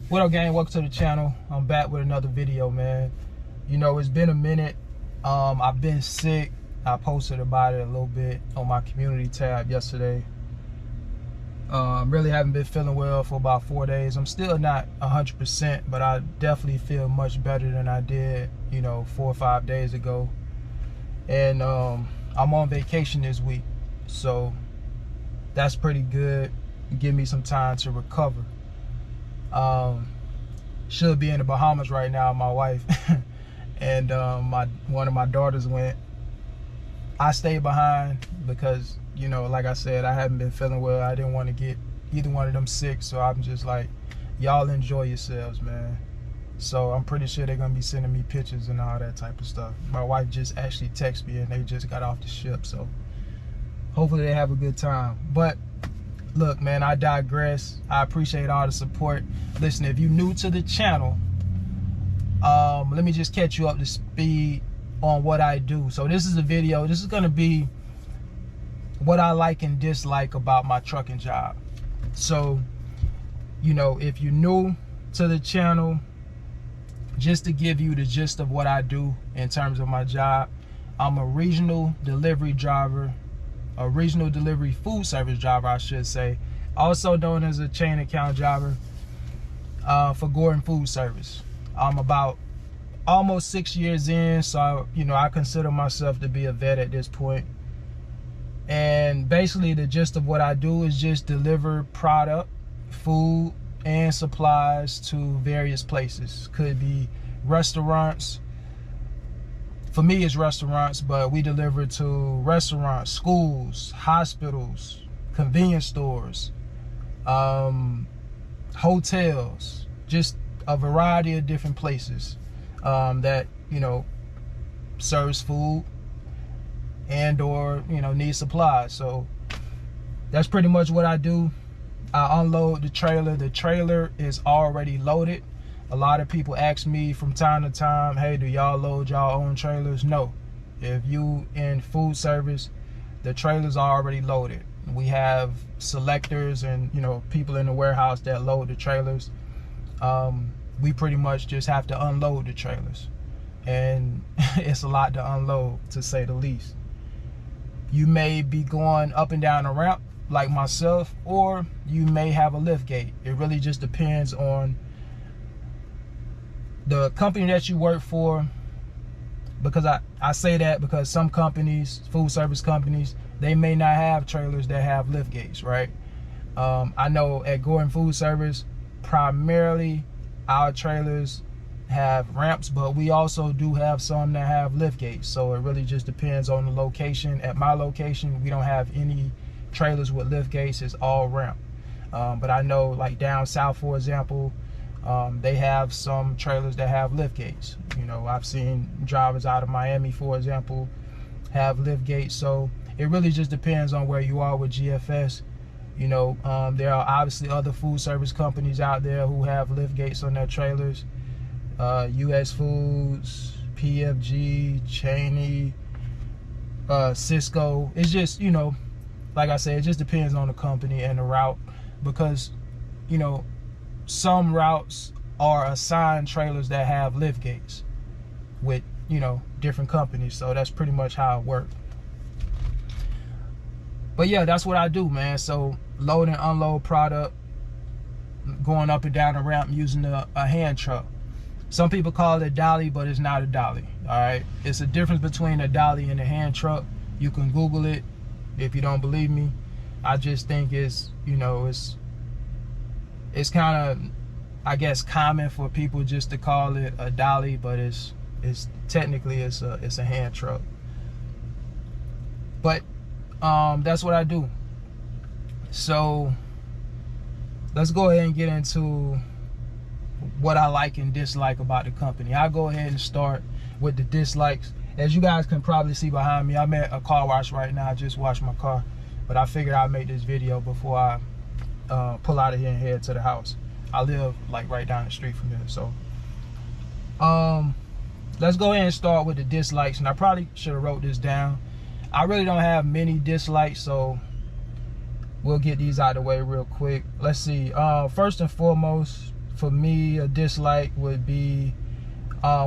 What up, gang? Welcome to the channel. I'm back with another video, man. You know, it's been a minute. I've been sick. I posted about it a little bit on my community tab yesterday. Really haven't been feeling well for about 4 days. I'm still not 100%, but I definitely feel much better than I did, you know, 4 or 5 days ago. And I'm on vacation this week, so that's pretty good. Give me some time to recover. Should be in the Bahamas right now, my wife. And one of my daughters went. I stayed behind because, you know, like I said, I haven't been feeling well. I didn't want to get either one of them sick, so I'm just like, y'all enjoy yourselves, man. So I'm pretty sure they're gonna be sending me pictures and all that type of stuff. My wife just actually texted me and they just got off the ship, so hopefully they have a good time. But look, man, I digress. I appreciate all the support. Listen, if you're new to the channel, let me just catch you up to speed on what I do. So this is a video. This is going to be what I like and dislike about my trucking job. So, you know, if you're new to the channel, just to give you the gist of what I do in terms of my job, I'm a regional delivery driver, a regional delivery food service driver, I should say, also known as a chain account driver for Gordon Food Service. I'm about almost 6 years in, so you know, I consider myself to be a vet at this point. And basically the gist of what I do is just deliver product, food and supplies to various places. Could be restaurants. For me, it's restaurants, but we deliver to restaurants, schools, hospitals, convenience stores, hotels, just a variety of different places that, you know, serves food and or, you know, need supplies. So that's pretty much what I do. I unload the trailer. The trailer is already loaded. A lot of people ask me from time to time, hey, do y'all load y'all own trailers? No. If you in food service, the trailers are already loaded. We have selectors and, you know, people in the warehouse that load the trailers. We pretty much just have to unload the trailers. And it's a lot to unload, to say the least. You may be going up and down a ramp like myself, or you may have a lift gate. It really just depends on the company that you work for, because I say that because some companies, food service companies, they may not have trailers that have lift gates, right? I know at Gordon Food Service, primarily our trailers have ramps, but we also do have some that have lift gates. So it really just depends on the location. At my location, we don't have any trailers with lift gates. It's all ramp. But I know, like down south, for example, they have some trailers that have lift gates. You know, I've seen drivers out of Miami, for example, have lift gates. So it really just depends on where you are with GFS. You know, there are obviously other food service companies out there who have lift gates on their trailers. US Foods, PFG, Cheney, Cisco. It's just, you know, like I said, it just depends on the company and the route, because, you know, some routes are assigned trailers that have lift gates with, you know, different companies. So that's pretty much how it works. But yeah, that's what I do, man. So load and unload product, going up and down the ramp using a hand truck. Some people call it a dolly, but it's not a dolly. All right, it's a difference between a dolly and a hand truck. You can Google it if you don't believe me. I just think it's, you know, it's kind of, I guess, common for people just to call it a dolly, but it's technically it's a hand truck. But that's what I do. So let's go ahead and get into what I like and dislike about the company. I'll go ahead and start with the dislikes. As you guys can probably see behind me, I'm at a car wash right now. I just washed my car, but I figured I'd make this video before I pull out of here and head to the house. I live like right down the street from here. So let's go ahead and start with the dislikes. And I probably should have wrote this down. I really don't have many dislikes, so we'll get these out of the way real quick. Let's see. First and foremost, for me, a dislike would be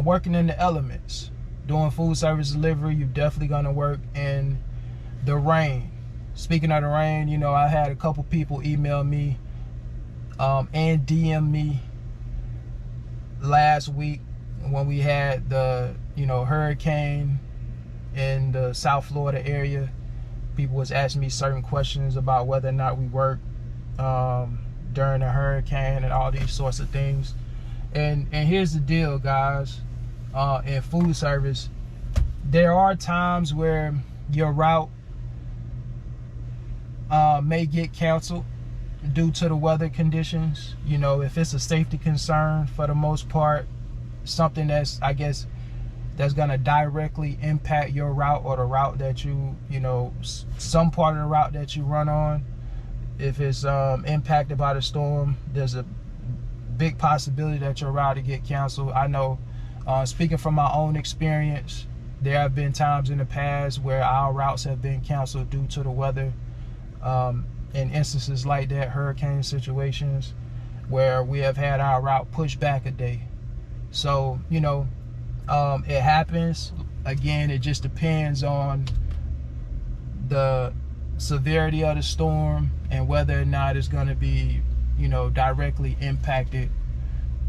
working in the elements. Doing food service delivery, you're definitely gonna work in the rain. Speaking of the rain, you know, I had a couple people email me and DM me last week when we had the, you know, hurricane in the South Florida area. People was asking me certain questions about whether or not we worked during the hurricane and all these sorts of things. And here's the deal, guys. In food service, there are times where your route may get canceled due to the weather conditions. You know, if it's a safety concern, for the most part, something that's, I guess, that's gonna directly impact your route or the route that you know, some part of the route that you run on. If it's impacted by the storm, there's a big possibility that your route will get canceled. I know, speaking from my own experience, there have been times in the past where our routes have been canceled due to the weather. In instances like that, hurricane situations, where we have had our route pushed back a day. So, you know, it happens. Again, it just depends on the severity of the storm and whether or not it's going to be, you know, directly impacted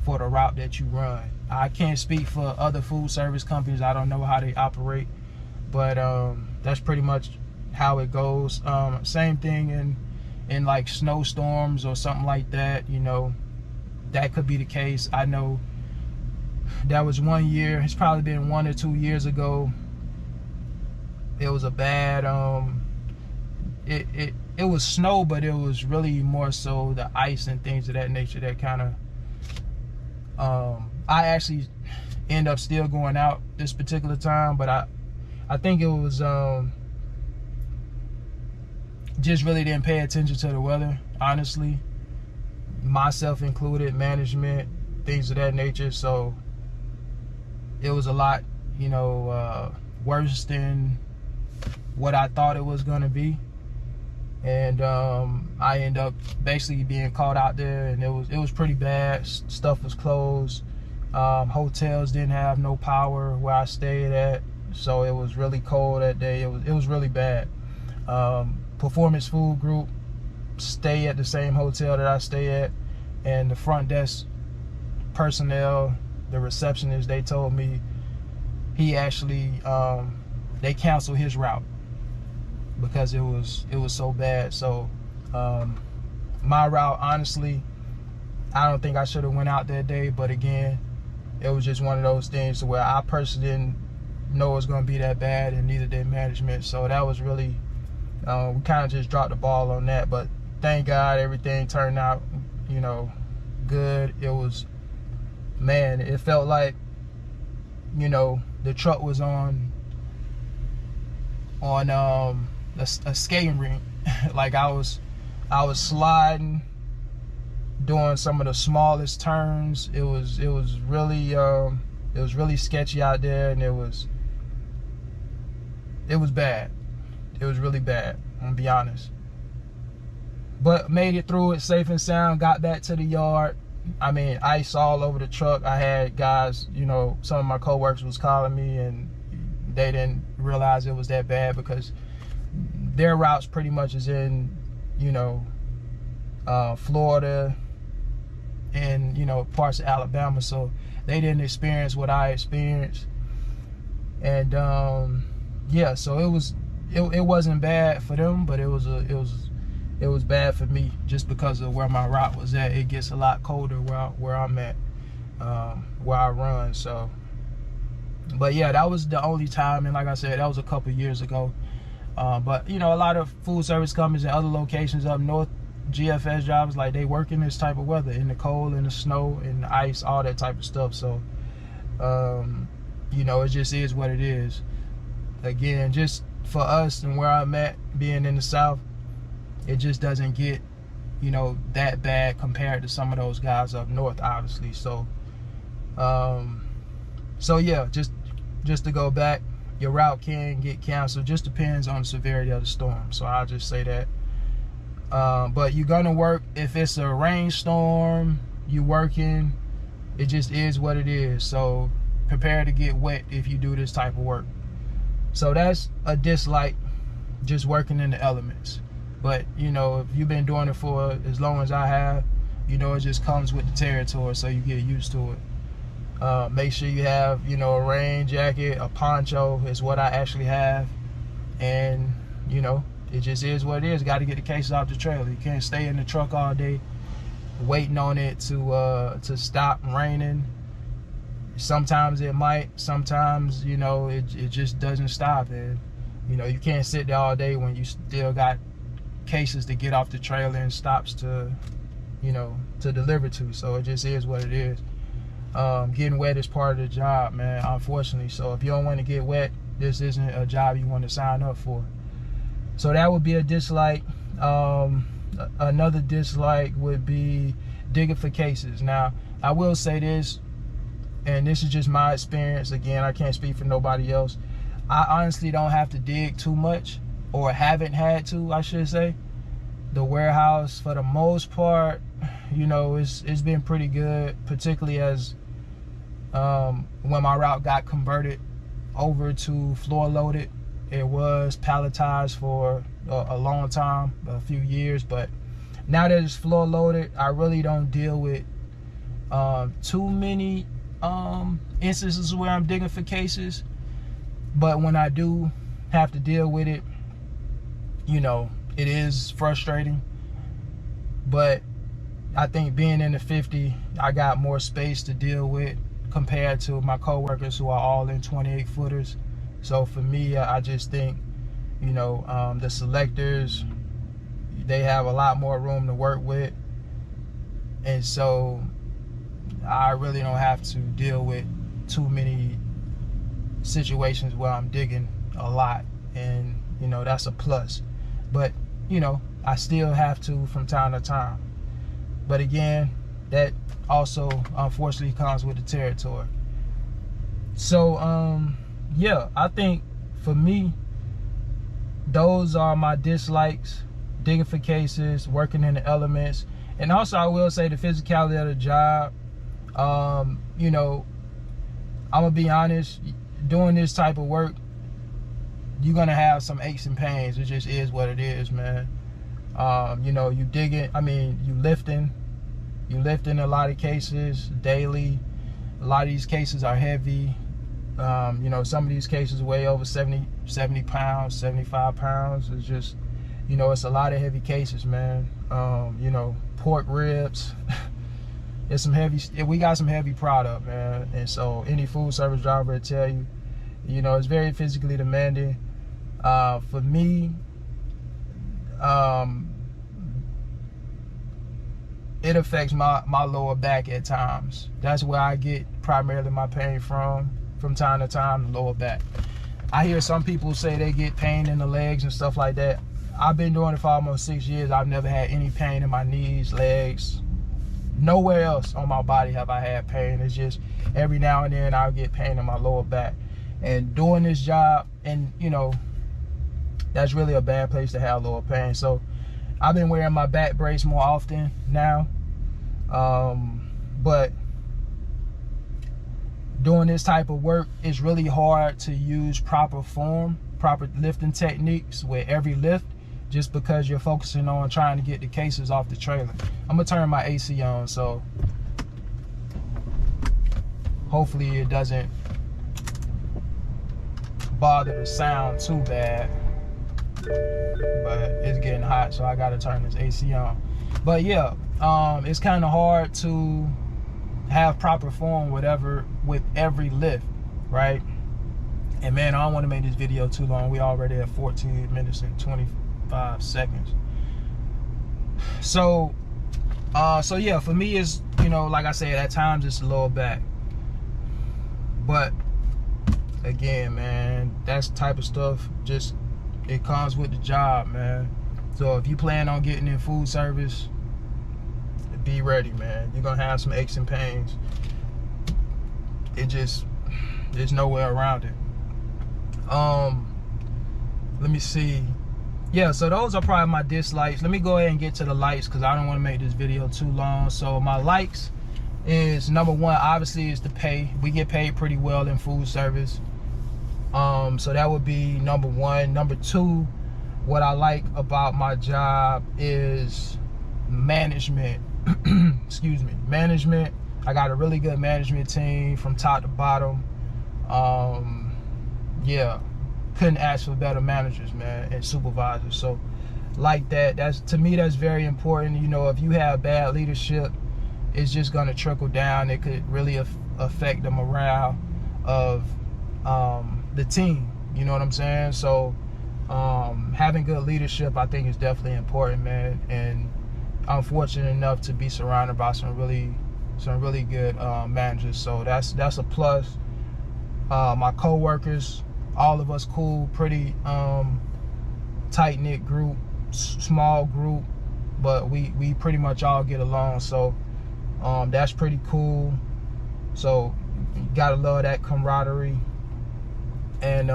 for the route that you run. I can't speak for other food service companies. I don't know how they operate, but that's pretty much how it goes. Same thing in like snowstorms or something like that, you know, that could be the case. I know that was one year, it's probably been 1 or 2 years ago. It was a bad it was snow, but it was really more so the ice and things of that nature that kind of I actually end up still going out this particular time, but I think it was just really didn't pay attention to the weather, honestly, myself included, management, things of that nature. So it was a lot, you know, worse than what I thought it was gonna be. And I ended up basically being caught out there, and it was pretty bad. Stuff was closed. Hotels didn't have no power where I stayed at, so it was really cold that day. It was really bad. Performance Food Group stay at the same hotel that I stay at, and the front desk personnel, the receptionist, they told me he actually they canceled his route because it was so bad. So my route, honestly, I don't think I should have went out that day, but again, it was just one of those things where I personally didn't know it was going to be that bad, and neither did management. So that was really we kind of just dropped the ball on that, but thank God everything turned out, you know, good. It was, man, it felt like, you know, the truck was on a skating rink. Like I was sliding, doing some of the smallest turns. It was really sketchy out there, and it was bad. It was really bad, I'm gonna be honest. But made it through it safe and sound, got back to the yard. I mean, ice all over the truck. I had guys, you know, some of my coworkers was calling me, and they didn't realize it was that bad because their routes pretty much is in, you know, Florida and, you know, parts of Alabama, so they didn't experience what I experienced. And yeah, so it wasn't bad for them, but it was bad for me just because of where my route was at. It gets a lot colder where I'm at, where I run. So, but yeah, that was the only time, and like I said, that was a couple years ago. But you know, a lot of food service companies in other locations up north, GFS drivers, like, they work in this type of weather, in the cold, in the snow, in the ice, all that type of stuff. So you know, it just is what it is. Again, just for us and where I'm at, being in the South, it just doesn't get, you know, that bad compared to some of those guys up north, obviously. So so yeah, just to go back, your route can get canceled. Just depends on the severity of the storm. So I'll just say that. But you're gonna work if it's a rainstorm. you working, it just is what it is. So prepare to get wet if you do this type of work. So that's a dislike, just working in the elements. But you know, if you've been doing it for as long as I have, you know, it just comes with the territory, so you get used to it. Make sure you have, you know, a rain jacket, a poncho is what I actually have. And you know, it just is what it is. Got to get the cases out the trailer. You can't stay in the truck all day waiting on it to stop raining. Sometimes it might, sometimes, you know, it just doesn't stop. And you know, you can't sit there all day when you still got cases to get off the trailer and stops to, you know, to deliver to. So it just is what it is. Getting wet is part of the job, man, unfortunately. So if you don't want to get wet, this isn't a job you want to sign up for. So that would be a dislike. Another dislike would be digging for cases. Now, I will say this, and this is just my experience. Again, I can't speak for nobody else. I honestly don't have to dig too much, or haven't had to, I should say. The warehouse, for the most part, you know, it's been pretty good, particularly as when my route got converted over to floor loaded. It was palletized for a long time, a few years, but now that it's floor loaded, I really don't deal with too many instances where I'm digging for cases. But when I do have to deal with it, you know, it is frustrating. But I think being in the 50, I got more space to deal with compared to my coworkers who are all in 28 footers. So for me, I just think, you know, the selectors, they have a lot more room to work with. And so I really don't have to deal with too many situations where I'm digging a lot. And, you know, that's a plus. But, you know, I still have to from time to time. But again, that also unfortunately comes with the territory. So, yeah, I think for me, those are my dislikes: digging for cases, working in the elements. And also, I will say the physicality of the job. You know, I'm gonna be honest, doing this type of work, you're gonna have some aches and pains. It just is what it is, man. You know, you digging, I mean, you lifting a lot of cases daily. A lot of these cases are heavy. You know, some of these cases weigh over 70 pounds, 75 pounds. It's just, you know, it's a lot of heavy cases, man. You know, pork ribs. It's some heavy, we got some heavy product, man. And so any food service driver will tell you, you know, it's very physically demanding. For me, it affects my lower back at times. That's where I get primarily my pain from time to time, the lower back. I hear some people say they get pain in the legs and stuff like that. I've been doing it for almost 6 years. I've never had any pain in my knees, legs. Nowhere else on my body have I had pain. It's just every now and then I'll get pain in my lower back. And doing this job, and you know, that's really a bad place to have lower pain. So I've been wearing my back brace more often now. But doing this type of work, it's really hard to use proper lifting techniques with every lift, just because you're focusing on trying to get the cases off the trailer. I'm gonna turn my AC on, so hopefully it doesn't bother the sound too bad. But it's getting hot, so I gotta turn this AC on. But yeah, it's kind of hard to have proper form with every lift, right? And man, I don't want to make this video too long. We already at 14 minutes and 25 seconds. So yeah, for me, it's, you know, like I said, at times it's the lower back. But again, man, that's the type of stuff, just, it comes with the job, man. So if you plan on getting in food service, be ready, man. You're gonna have some aches and pains. There's no way around it. Let me see. Yeah, so those are probably my dislikes. Let me go ahead and get to the likes, because I don't want to make this video too long. So my likes, is, number one, obviously, is the pay. We get paid pretty well in food service. So that would be number one. Number two, what I like about my job is management. Excuse me, management. I got a really good management team from top to bottom. Yeah, couldn't ask for better managers, man, and supervisors. So like that, that's, to me, that's very important. You know, if you have bad leadership, it's just going to trickle down. It could really affect the morale of the team. You know what I'm saying? So having good leadership, I think, is definitely important, man. And I'm fortunate enough to be surrounded by some really good managers. So that's a plus. My co-workers, all of us cool, pretty tight-knit group, small group, but we pretty much all get along. So that's pretty cool. So you gotta love that camaraderie. And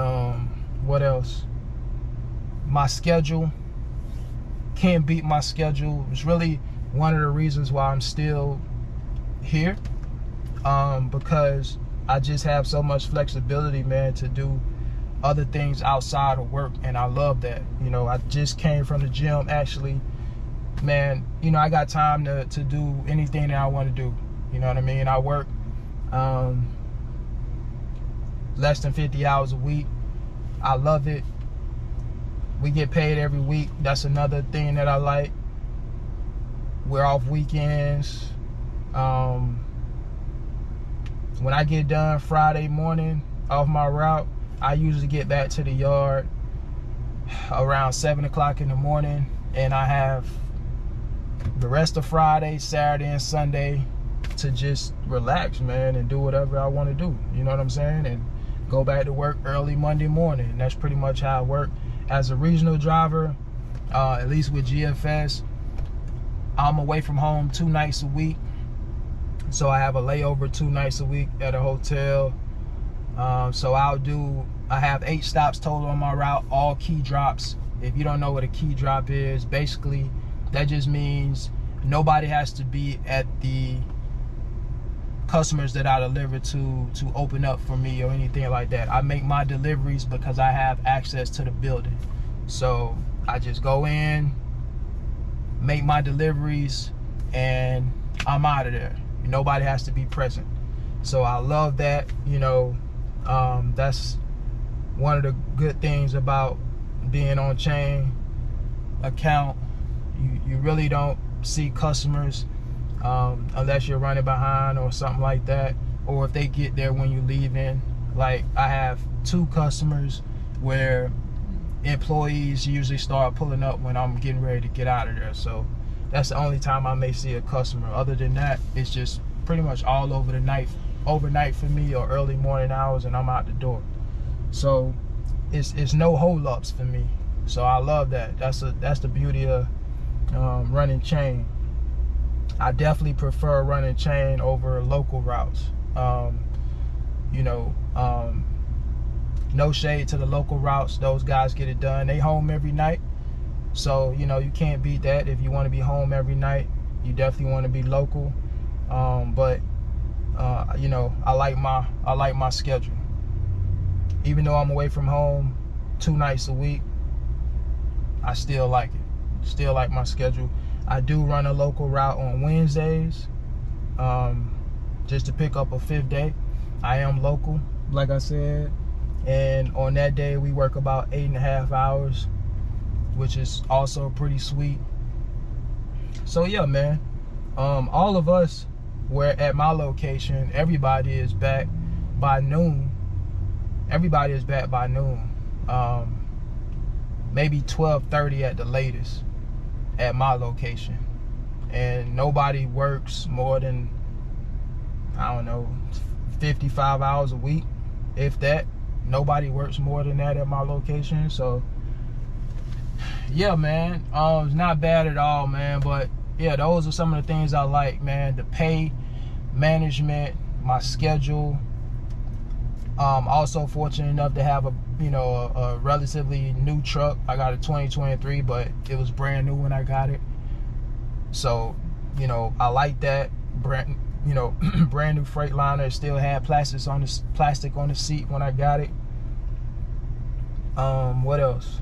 what else? My schedule, can't beat my schedule. It's really one of the reasons why I'm still here, because I just have so much flexibility, man, to do other things outside of work, and I love that. You know, I just came from the gym, actually, man. You know, I got time to do anything that I want to do. You know what I mean? I work less than 50 hours a week. I love it. We get paid every week. That's another thing that I like. We're off weekends. When I get done Friday morning off my route, I usually get back to the yard around 7 o'clock in the morning, and I have the rest of Friday, Saturday, and Sunday to just relax, man, and do whatever I want to do. You know what I'm saying? And go back to work early Monday morning. And that's pretty much how I work. As a regional driver, at least with GFS, I'm away from home 2 nights a week. So I have a layover 2 nights a week at a hotel. So I have 8 stops total on my route, all key drops. If you don't know what a key drop is, basically that just means nobody has to be at the customers that I deliver to open up for me or anything like that. I make my deliveries because I have access to the building. So I just go in, make my deliveries, and I'm out of there. Nobody has to be present. So I love that. You know, that's one of the good things about being on chain account. You really don't see customers unless you're running behind or something like that, or if they get there when you're leaving. Like, I have 2 customers where employees usually start pulling up when I'm getting ready to get out of there. So that's the only time I may see a customer. Other than that, it's just pretty much all over the night, overnight for me, or early morning hours, and I'm out the door. So it's no hold-ups for me. So I love that. That's the beauty of running chain. I definitely prefer running chain over local routes. You know, no shade to the local routes. Those guys get it done. They home every night. So, you know, you can't beat that. If you want to be home every night, you definitely want to be local. But you know, I like my schedule. Even though I'm away from home 2 nights a week, I still like it. Still like my schedule. I do run a local route on Wednesdays, just to pick up a 5th day. I am local, like I said, and on that day we work about 8.5 hours, which is also pretty sweet. So yeah, man, all of us, we're at my location, everybody is back by noon. Everybody is back by noon. Maybe 12:30 at the latest at my location. And nobody works more than, I don't know, 55 hours a week, if that. Nobody works more than that at my location. So yeah, man, it's not bad at all, man. But yeah, those are some of the things I like, man. The pay, management, my schedule. Also fortunate enough to have a relatively new truck. I got a 2023, but it was brand new when I got it. So, you know, I like that. you know, brand new Freightliner. It still had plastic on the seat when I got it. What else?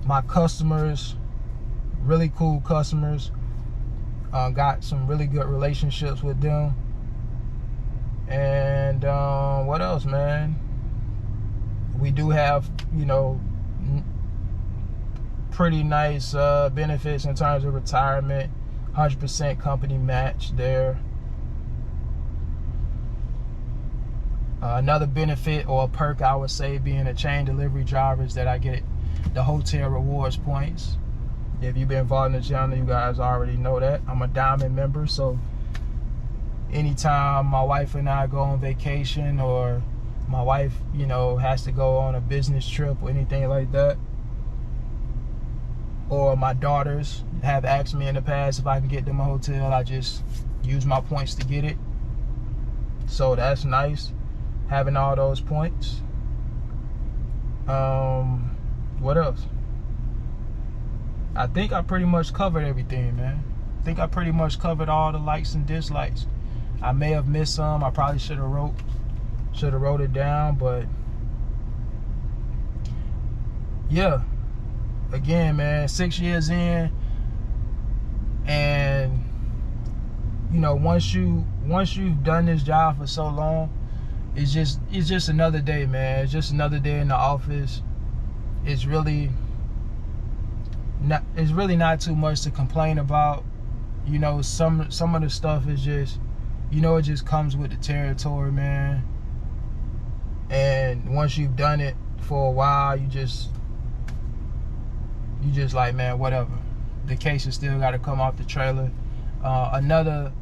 My customers, really cool customers. Got some really good relationships with them. And what else, man? We do have, you know, pretty nice benefits in terms of retirement. 100% company match there. Another benefit or a perk, I would say, being a chain delivery driver, is that I get the hotel rewards points. If you've been involved in the channel, you guys already know that. I'm a Diamond member, so anytime my wife and I go on vacation, or my wife, you know, has to go on a business trip or anything like that, or my daughters have asked me in the past if I can get them a hotel, I just use my points to get it. So that's nice, having all those points. What else? I think I pretty much covered everything, man. I think I pretty much covered all the likes and dislikes. I may have missed some. I probably should have wrote it down, but yeah. Again, man, 6 years in, and you know, once you've done this job for so long, it's just another day, man. It's just another day in the office. It's really not too much to complain about. You know, some of the stuff is just, you know, it just comes with the territory, man. And once you've done it for a while, you just like, man, whatever. The case has still got to come off the trailer. Another,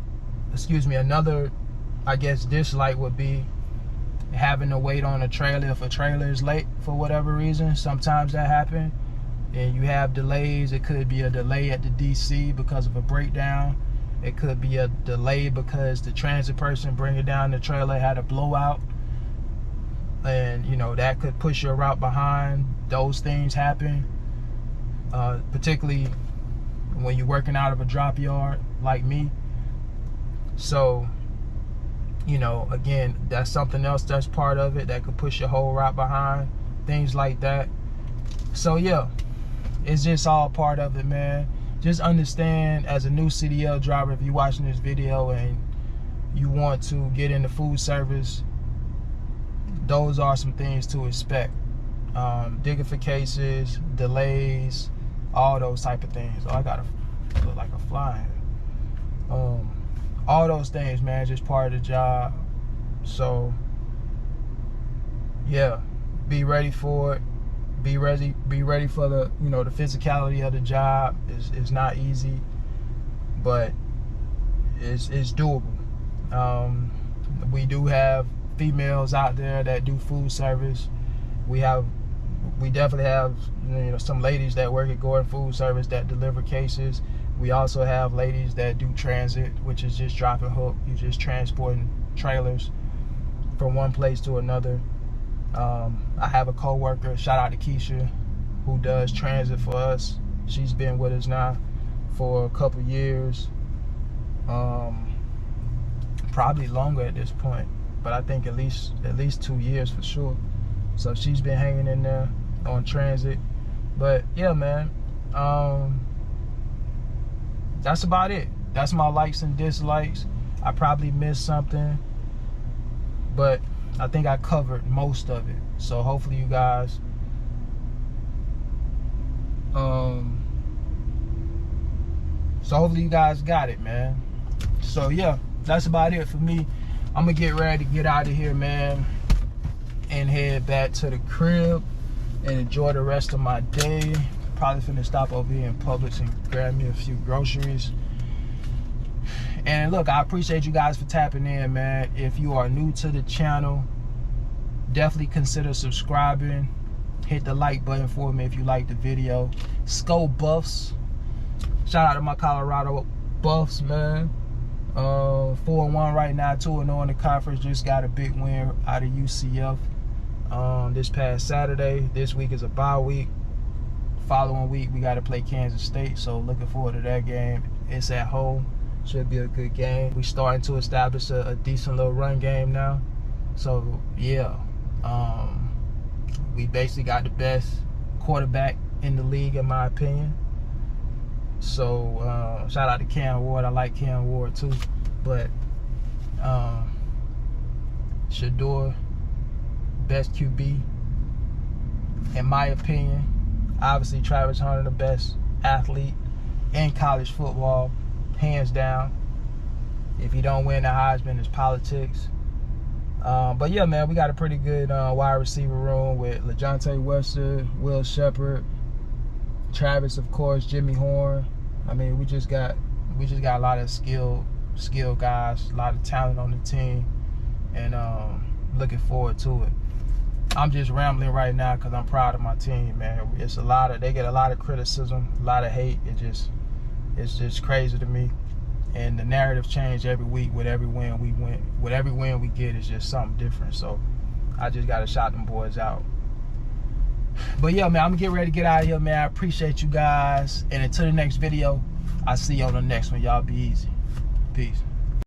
I guess, dislike would be having to wait on a trailer if a trailer is late for whatever reason. Sometimes that happens, and you have delays. It could be a delay at the DC because of a breakdown. It could be a delay because the transit person bringing down the trailer had a blowout, and you know, that could push your route behind. Those things happen, particularly when you're working out of a drop yard like me. So, you know, again, that's something else that's part of it that could push your whole route behind, things like that. So yeah, it's just all part of it, man. Just understand, as a new CDL driver, if you're watching this video and you want to get into food service, those are some things to expect. Digging for cases, delays, all those type of things. Oh, I gotta look like a fly. All those things, man, just part of the job. So yeah, be ready for it. Be ready for the, you know, the physicality of the job. Is not easy, but it's doable. We do have females out there that do food service. We definitely have, you know, some ladies that work at Gordon Food Service that deliver cases. We also have ladies that do transit, which is just drop and hook. You're just transporting trailers from one place to another. I have a co-worker, shout out to Keisha, who does transit for us. She's been with us now for a couple years, probably longer at this point, but I think at least 2 years for sure. So she's been hanging in there on transit. But yeah, man, that's about it. That's my likes and dislikes. I probably missed something, but I think I covered most of it. So hopefully you guys got it, man. So yeah, that's about it for me. I'm gonna get ready to get out of here, man, and head back to the crib and enjoy the rest of my day. Probably finna stop over here in Publix and grab me a few groceries. And look, I appreciate you guys for tapping in, man. If you are new to the channel, definitely consider subscribing. Hit the like button for me if you like the video. Skull Buffs, shout out to my Colorado Buffs, man. 4-1 right now, 2-0 in the conference. Just got a big win out of UCF this past Saturday. This week is a bye week. Following week we got to play Kansas State, so looking forward to that game. It's at home, Should be a good game. We starting to establish a decent little run game now. So yeah, we basically got the best quarterback in the league, in my opinion. So shout out to Cam Ward. I like Cam Ward too, but Shedeur, best QB in my opinion. Obviously Travis Hunter, the best athlete in college football, hands down. If you don't win the Heisman, it's politics. But yeah, man, we got a pretty good wide receiver room with LaJohntay Webster, Will Shepherd, Travis, of course, Jimmy Horn. I mean, we just got a lot of skilled guys, a lot of talent on the team, and looking forward to it. I'm just rambling right now because I'm proud of my team, man. They get a lot of criticism, a lot of hate. It's just crazy to me. And the narrative change every week with every win we get is just something different. So I just got to shout them boys out. But yeah, man, I'm going to get ready to get out of here, man. I appreciate you guys. And until the next video, I'll see you on the next one. Y'all be easy. Peace.